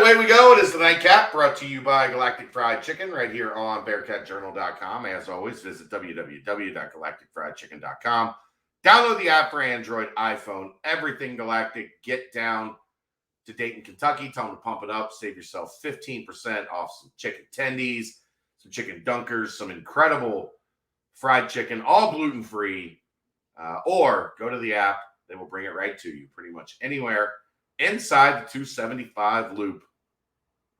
Away we go. It is the Nightcap, brought to you by Galactic Fried Chicken right here on BearcatJournal.com. As always, visit www.galacticfriedchicken.com. Download the app for Android, iPhone, everything Galactic. Get down to Dayton, Kentucky. Tell them to pump it up. Save yourself 15% off some chicken tendies, some chicken dunkers, some incredible fried chicken, all gluten-free. Or go to the app. They will bring it right to you pretty much anywhere inside the 275 loop,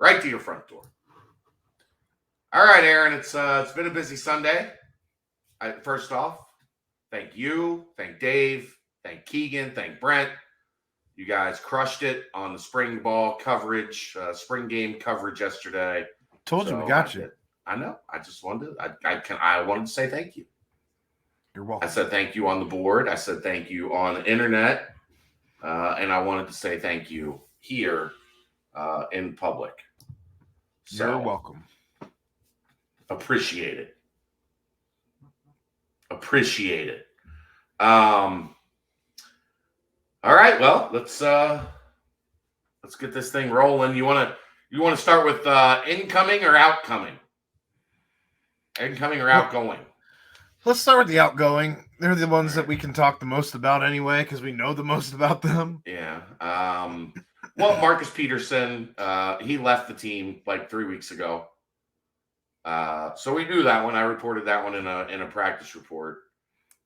right to your front door. All right, Aaron, it's been a busy Sunday. First off, thank you, thank Dave, thank Keegan, thank Brent. You guys crushed it on the spring ball coverage, spring game coverage yesterday. Told you we got you. I know. I just wanted to. I wanted to say thank you. You're welcome. I said thank you on the board. I said thank you on the internet. And I wanted to say thank you here in public. So, you're welcome. Appreciate it. All right, well, let's get this thing rolling. You want to start with incoming or outcoming? Incoming or outgoing? Let's start with the outgoing. They're the ones that we can talk the most about anyway, because we know the most about them. Yeah. Well, Marcus Peterson, he left the team like 3 weeks ago. So we knew that one. I reported that one in a practice report.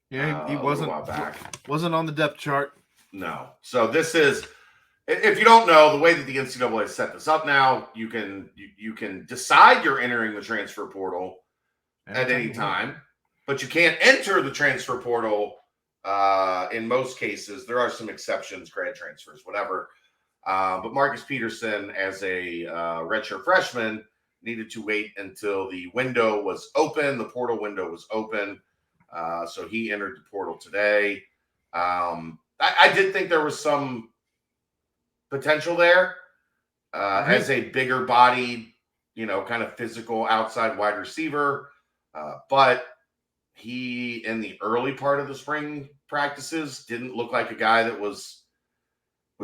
Yeah, he wasn't on the depth chart. No. So this is, if you don't know, the way that the NCAA set this up now, you can decide you're entering the transfer portal at any time. But you can't enter the transfer portal in most cases. There are some exceptions, grad transfers, whatever. But Marcus Peterson, as a redshirt freshman, needed to wait until the window was open. The portal window was open. So he entered the portal today. I did think there was some potential there as a bigger bodied, kind of physical outside wide receiver. But he, in the early part of the spring practices, didn't look like a guy that was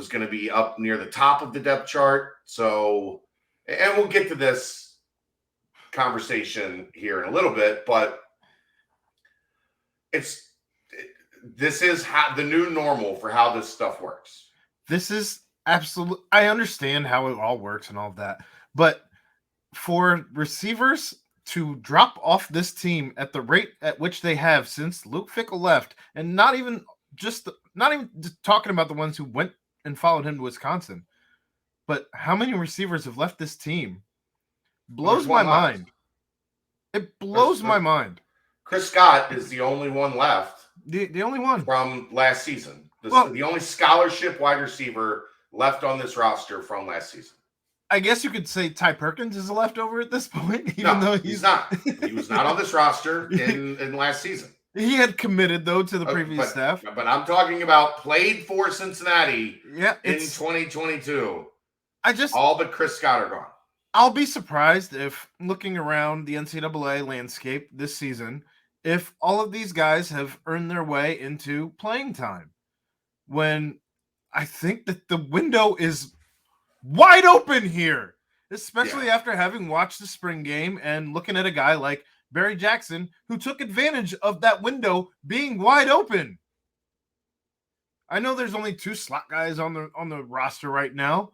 going to be up near the top of the depth chart. So, and we'll get to this conversation here in a little bit, but this is how the new normal for how this stuff works. This is absolute. I understand how it all works and all of that, but for receivers to drop off this team at the rate at which they have since Luke Fickell left, and not even just talking about the ones who went and followed him to Wisconsin, but how many receivers have left this team blows my mind. It blows my mind. Chris Scott is the only one left. The only one from last season. The only scholarship wide receiver left on this roster from last season. I guess you could say Ty Perkins is a leftover at this point, even though he's not. He was not on this roster in last season. He had committed, though, to the previous staff. But I'm talking about played for Cincinnati in 2022. All but Chris Scott are gone. I'll be surprised if, looking around the NCAA landscape this season, if all of these guys have earned their way into playing time. When I think that the window is wide open here, especially after having watched the spring game and looking at a guy like Barry Jackson, who took advantage of that window being wide open. I know there's only 2 slot guys on the roster right now,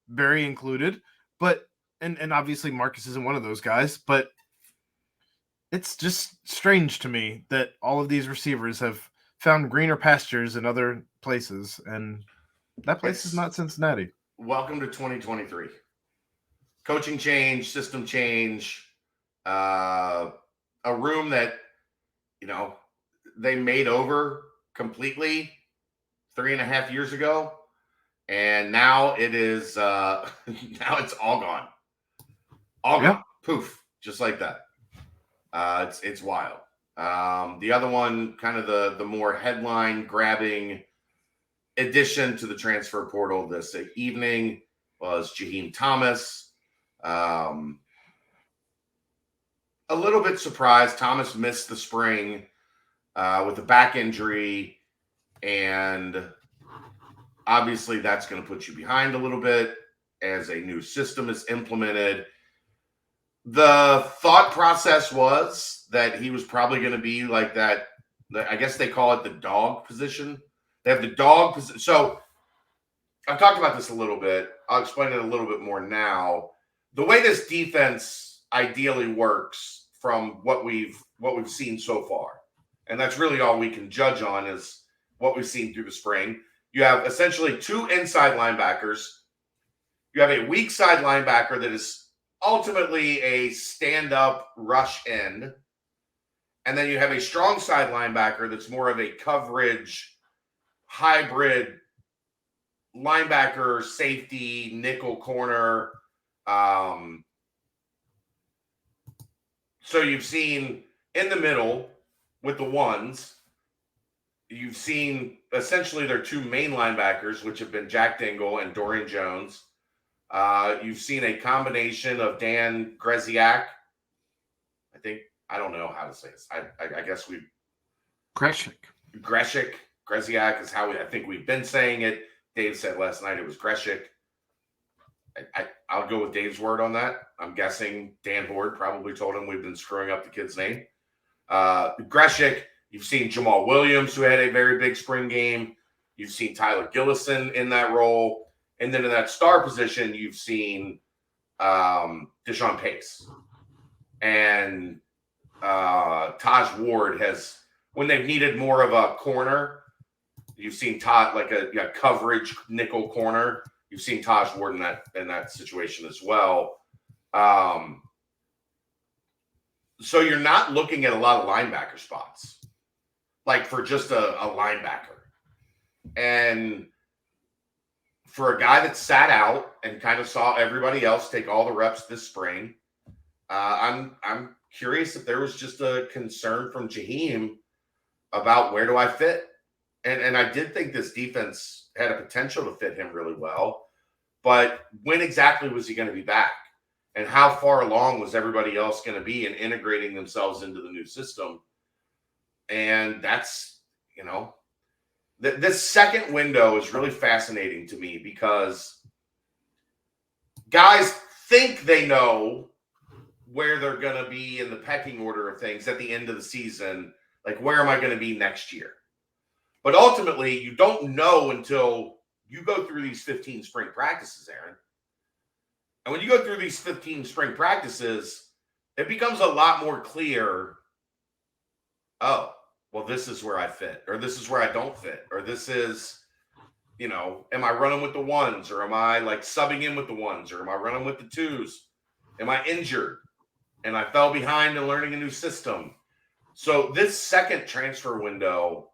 Barry included, but and obviously Marcus isn't one of those guys, but it's just strange to me that all of these receivers have found greener pastures in other places, and that place is not Cincinnati. Welcome to 2023. Coaching change, system change, a room that, they made over completely 3.5 years ago. And now it is, now it's all gone. Gone. Poof. Just like that. It's wild. The other one, kind of the more headline grabbing addition to the transfer portal this evening was Jaheim Thomas. A little bit surprised. Thomas missed the spring with a back injury, and obviously that's going to put you behind a little bit. as a new system is implemented. The thought process was that he was probably going to be like that. I guess they call it the dog position. They have the dog position. So I've talked about this a little bit. I'll explain it a little bit more now. The way this defense ideally works from what we've seen so far, and that's really all we can judge on is what we've seen through the spring. You have essentially 2 inside linebackers. You have a weak side linebacker that is ultimately a stand-up rush end. And then you have a strong side linebacker that's more of a coverage hybrid linebacker, safety, nickel corner. So you've seen in the middle with the ones, you've seen essentially their 2 main linebackers, which have been Jack Dingle and Dorian Jones. You've seen a combination of Dan Greziak. I don't know how to say this. I guess we Greziak is how I think we've been saying it. Dave said last night it was Greziak. I'll go with Dave's word on that. I'm guessing Dan Horde probably told him we've been screwing up the kid's name. Greziak, you've seen Jamal Williams, who had a very big spring game. You've seen Tyler Gillison in that role. And then in that star position, you've seen Deshaun Pace. And Taj Ward has, when they've needed more of a corner, you've seen Todd like a coverage nickel corner. You've seen Taj Ward in that situation as well. So you're not looking at a lot of linebacker spots, like for just a linebacker. And for a guy that sat out and kind of saw everybody else take all the reps this spring, I'm curious if there was just a concern from Jaheim about where do I fit. And I did think this defense had a potential to fit him really well. But when exactly was he going to be back? And how far along was everybody else going to be in integrating themselves into the new system? And that's, this second window is really fascinating to me because guys think they know where they're going to be in the pecking order of things at the end of the season. Like, where am I going to be next year? But ultimately, you don't know until you go through these 15 spring practices, Aaron. And when you go through these 15 spring practices, it becomes a lot more clear, oh, well, this is where I fit, or this is where I don't fit, or this is, am I running with the ones, or am I like subbing in with the ones, or am I running with the twos? Am I injured? And I fell behind in learning a new system. So this second transfer window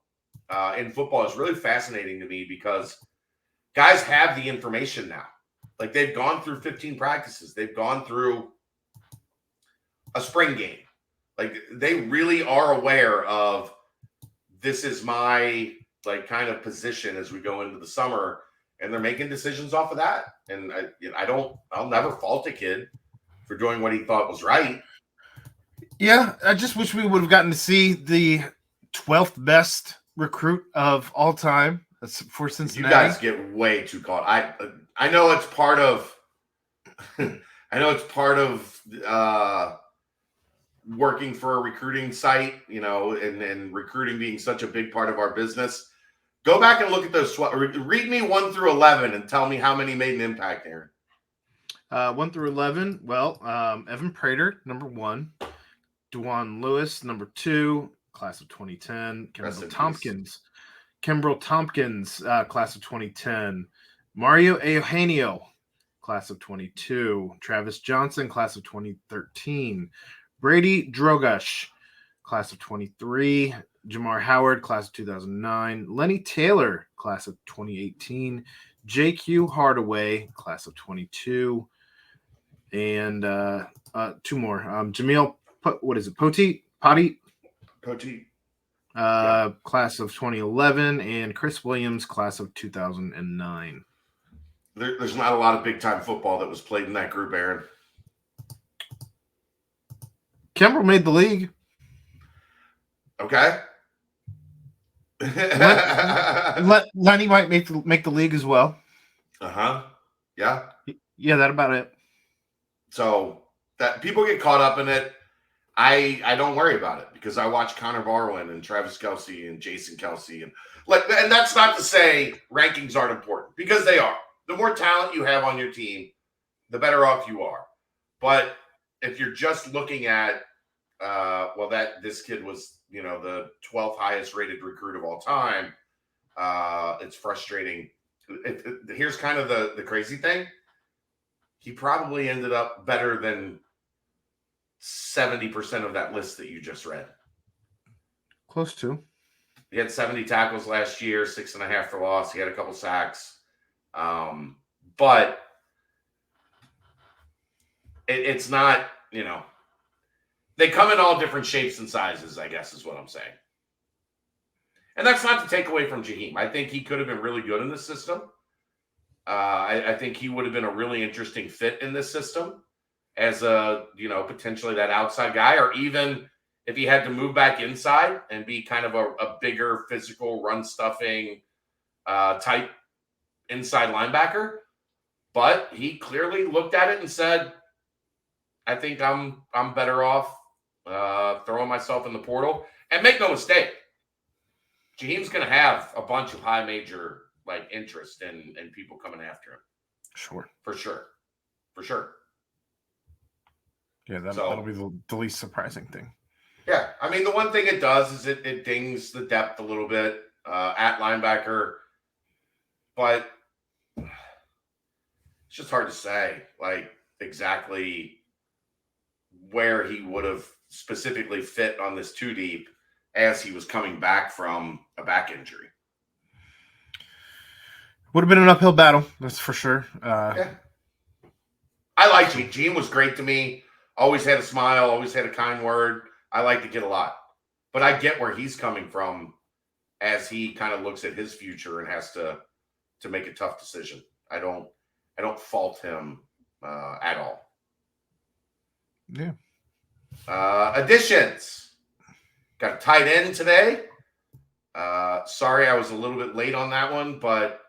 in football is really fascinating to me because guys have the information now. Like, they've gone through 15 practices. They've gone through a spring game. Like, they really are aware of, this is my kind of position as we go into the summer, and they're making decisions off of that. And I'll never fault a kid for doing what he thought was right. Yeah, I just wish we would have gotten to see the 12th best recruit of all time for Cincinnati. You guys get way too caught. I know it's part of working for a recruiting site, and recruiting being such a big part of our business. Go back and look at those 12. Read me 1 through 11 and tell me how many made an impact, Aaron. 1 through 11. Well, Evan Prater, number 1. Dwan Lewis, number 2, class of 2010. Kimbrel Tompkins, class of 2010. Mario Eugenio, class of 22. Travis Johnson, class of 2013. Brady Drogosh, class of 23. Jamar Howard, class of 2009. Lenny Taylor, class of 2018. JQ Hardaway, class of 22. And 2 more. Jamil, Poti? Class of 2011. And Chris Williams, class of 2009. There's not a lot of big-time football that was played in that group, Aaron. Kimbrel made the league. Okay. Lenny might make the league as well. Uh-huh. Yeah. Yeah, that about it. So that people get caught up in it. I don't worry about it because I watch Connor Barwin and Travis Kelce and Jason Kelce and that's not to say rankings aren't important because they are. The more talent you have on your team, the better off you are. But if you're just looking at that this kid was the 12th highest rated recruit of all time, it's frustrating. Here's kind of the crazy thing. He probably ended up better than 70% of that list that you just read. Close to. He had 70 tackles last year, 6.5 for loss. He had a couple sacks. But it's not, they come in all different shapes and sizes, I guess is what I'm saying. And that's not to take away from Jaheim. I think he could have been really good in this system. I think he would have been a really interesting fit in this system as potentially that outside guy, or even if he had to move back inside and be kind of a bigger physical run stuffing type inside linebacker. But he clearly looked at it and said, I think I'm better off throwing myself in the portal. And make no mistake, Jaheim's going to have a bunch of high major interest in people coming after him. Sure. For sure. Yeah, that'll be the least surprising thing. Yeah, I mean, the one thing it does is it dings the depth a little bit at linebacker, but it's just hard to say, exactly where he would have specifically fit on this 2 deep as he was coming back from a back injury. Would have been an uphill battle, that's for sure. Yeah. I like Gene. Gene was great to me. Always had a smile, always had a kind word. I like the kid a lot. But I get where he's coming from as he kind of looks at his future and has to make a tough decision. I don't fault him at all. Yeah. Additions. Got a tight end today. Sorry I was a little bit late on that one, but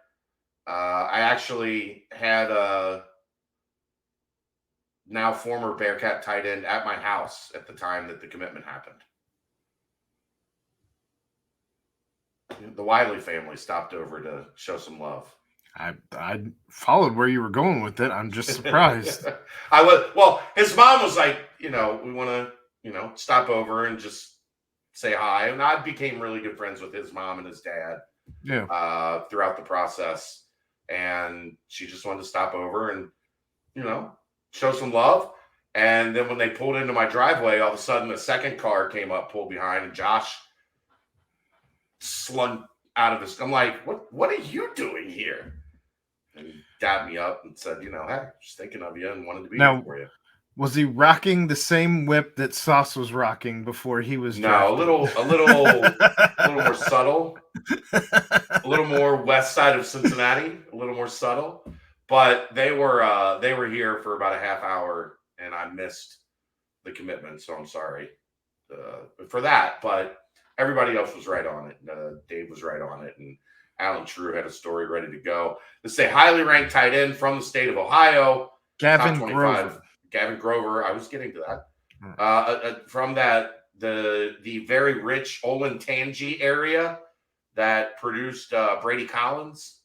I actually had a now former Bearcat tight end at my house at the time that the commitment happened. The Wiley family stopped over to show some love. I followed where you were going with it. I'm just surprised. His mom was like, we want to, stop over and just say hi. And I became really good friends with his mom and his dad throughout the process. And she just wanted to stop over and, show some love. And then when they pulled into my driveway, all of a sudden a second car came up, pulled behind, and Josh slung out of his. I'm like, what are you doing here? And he dabbed me up and said, hey, just thinking of you and wanted to be here for you. Was he rocking the same whip that Sauce was rocking before he was drafted? No, a little more subtle, a little more west side of Cincinnati, a little more subtle. But they were here for about a half hour, and I missed the commitment, so I'm sorry for that. But everybody else was right on it. Dave was right on it, and Alan True had a story ready to go. This is a highly ranked tight end from the state of Ohio. Gavin Grover. Gavin Grover. I was getting to that. From the very rich Olentangy area that produced Brady Collins.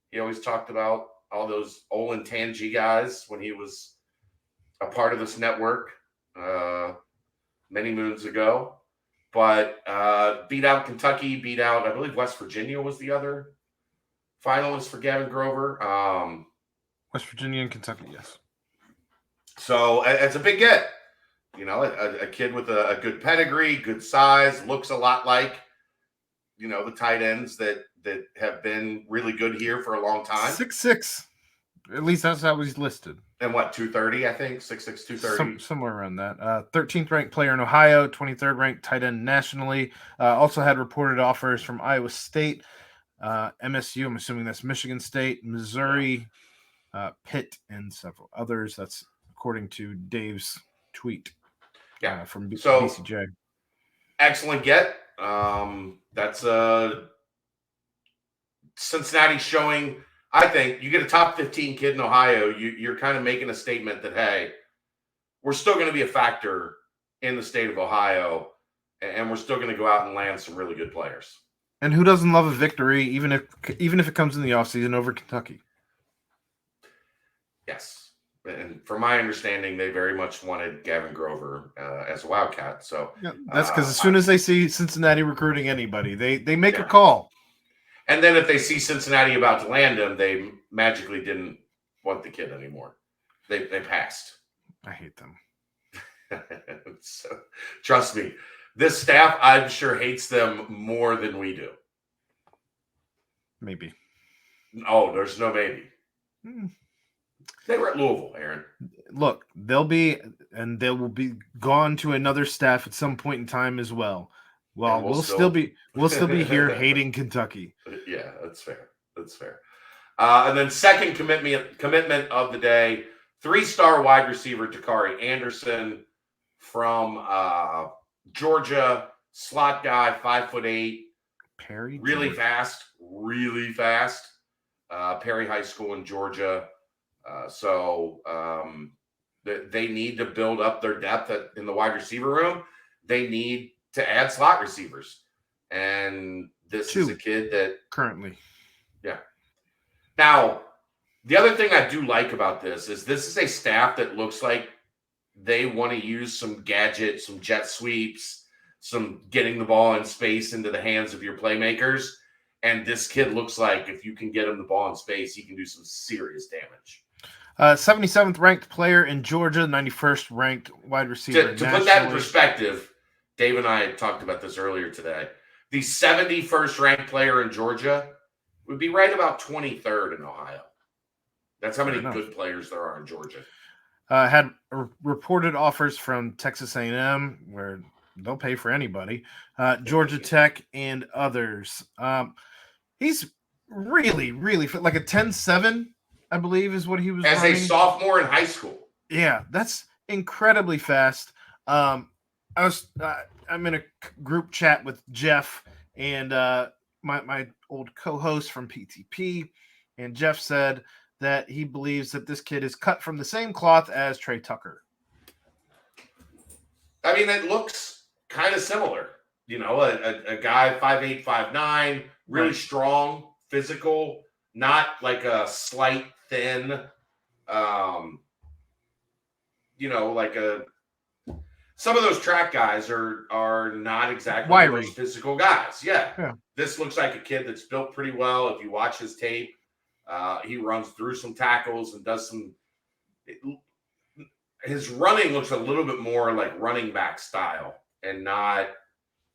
He always talked about all those Olentangy guys when he was a part of this network many moons ago. But beat out Kentucky, beat out, I believe, West Virginia was the other finalist for Gavin Grover. West Virginia and Kentucky, yes. So it's a big get. A kid with a good pedigree, good size, looks a lot like, the tight ends that have been really good here for a long time. 6'6". At least that's how he's listed. And what, 230, I think? 6'6", 230? Somewhere around that. 13th ranked player in Ohio, 23rd ranked tight end nationally. Also had reported offers from Iowa State, MSU, I'm assuming that's Michigan State, Missouri, Pitt, and several others. That's according to Dave's tweet from BCJ. Excellent get. That's Cincinnati showing I think you get a top 15 kid in Ohio, you're kind of making a statement that, hey, we're still going to be a factor in the state of Ohio, and we're still going to go out and land some really good players. And who doesn't love a victory, even if it comes in the offseason over Kentucky? Yes. And from my understanding, they very much wanted Gavin Grover as a Wildcat. So yeah, that's because as soon as they see Cincinnati recruiting anybody, they make a call. And then if they see Cincinnati about to land him, they magically didn't want the kid anymore. They passed. I hate them. So, trust me, this staff, I'm sure, hates them more than we do. Maybe. Oh, there's no maybe. They were at Louisville, Aaron. Look, they will be gone to another staff at some point in time as well. Well, we'll still be here hating Kentucky. Yeah, that's fair. That's fair. And then second commitment of the day, 3-star wide receiver Jakari Anderson from Georgia, slot guy, 5'8", Perry, really fast. Perry High School in Georgia. So they need to build up their depth in the wide receiver room. They need to add slot receivers. And this is a kid that currently. Yeah. Now, the other thing I do like about this is a staff that looks like they want to use some gadgets, some jet sweeps, some getting the ball in space into the hands of your playmakers. And this kid looks like if you can get him the ball in space, he can do some serious damage. 77th ranked player in Georgia, 91st ranked wide receiver. To put that in perspective, Dave and I had talked about this earlier today. The 71st ranked player in Georgia would be right about 23rd in Ohio. That's how many good players there are in Georgia. Had reported offers from Texas A&M, where they'll pay for anybody, Georgia Tech, and others. He's really, really fit, like a 10.7, I believe, is what he was as running. A sophomore in high school. Yeah, that's incredibly fast. I'm in a group chat with Jeff and my old co-host from PTP, and Jeff said that he believes that this kid is cut from the same cloth as Trey Tucker. I mean, it looks kind of similar. You know, a guy 5'8", 5'9", really strong, physical, not like a slight, thin, like some of those track guys are not exactly wiry, those physical guys. Yeah. This looks like a kid that's built pretty well. If you watch his tape, he runs through some tackles and does some. His running looks a little bit more like running back style and not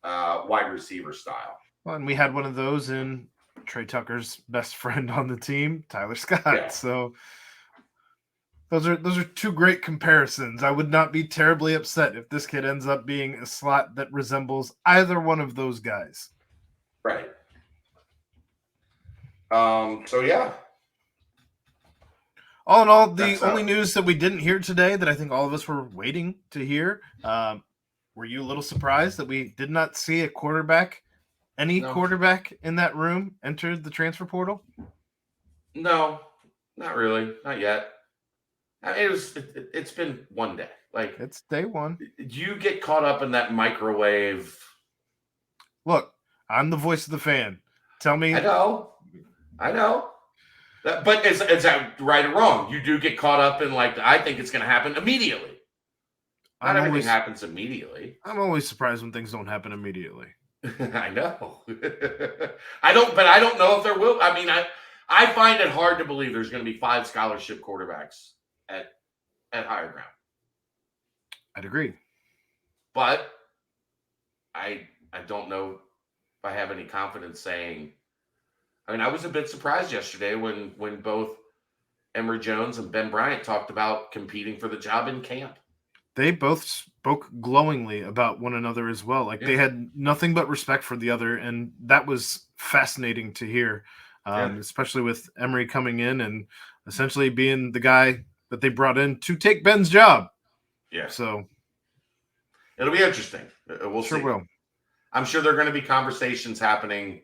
wide receiver style. Well, and we had one of those in Trey Tucker's best friend on the team, Tyler Scott. Yeah. So those are two great comparisons. I would not be terribly upset if this kid ends up being a slot that resembles either one of those guys. Right. So yeah. All in all, the only news that we didn't hear today that I think all of us were waiting to hear. Were you a little surprised that we did not see a quarterback, quarterback in that room enter the transfer portal? No, not really. Not yet. I mean, it's been one day. Like, it's day one. You get caught up in that microwave. Look, I'm the voice of the fan. Tell me. I know. But it's right or wrong. You do get caught up in, like, I think it's going to happen immediately. Not everything happens immediately. I'm always surprised when things don't happen immediately. I know. I don't know if there will. I mean, I find it hard to believe there's going to be 5 scholarship quarterbacks at Higher Ground. I'd agree. But I don't know if I have any confidence saying. I mean, I was a bit surprised yesterday when both Emory Jones and Ben Bryant talked about competing for the job in camp. They both spoke glowingly about one another as well. Like, they had nothing but respect for the other, and that was fascinating to hear, especially with Emory coming in and essentially being the guy that they brought in to take Ben's job. Yeah. So it'll be interesting. We'll see. Will. I'm sure there are going to be conversations happening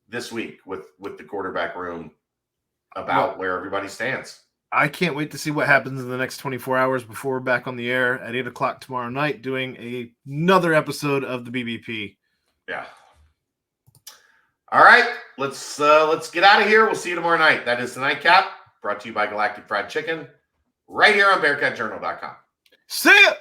this week with the quarterback room about where everybody stands. I can't wait to see what happens in the next 24 hours before we're back on the air at 8 o'clock tomorrow night doing another episode of the BBP. Yeah. All right, let's get out of here. We'll see you tomorrow night. That is the Nightcap, brought to you by Galactic Fried Chicken, right here on BearcatJournal.com. See ya!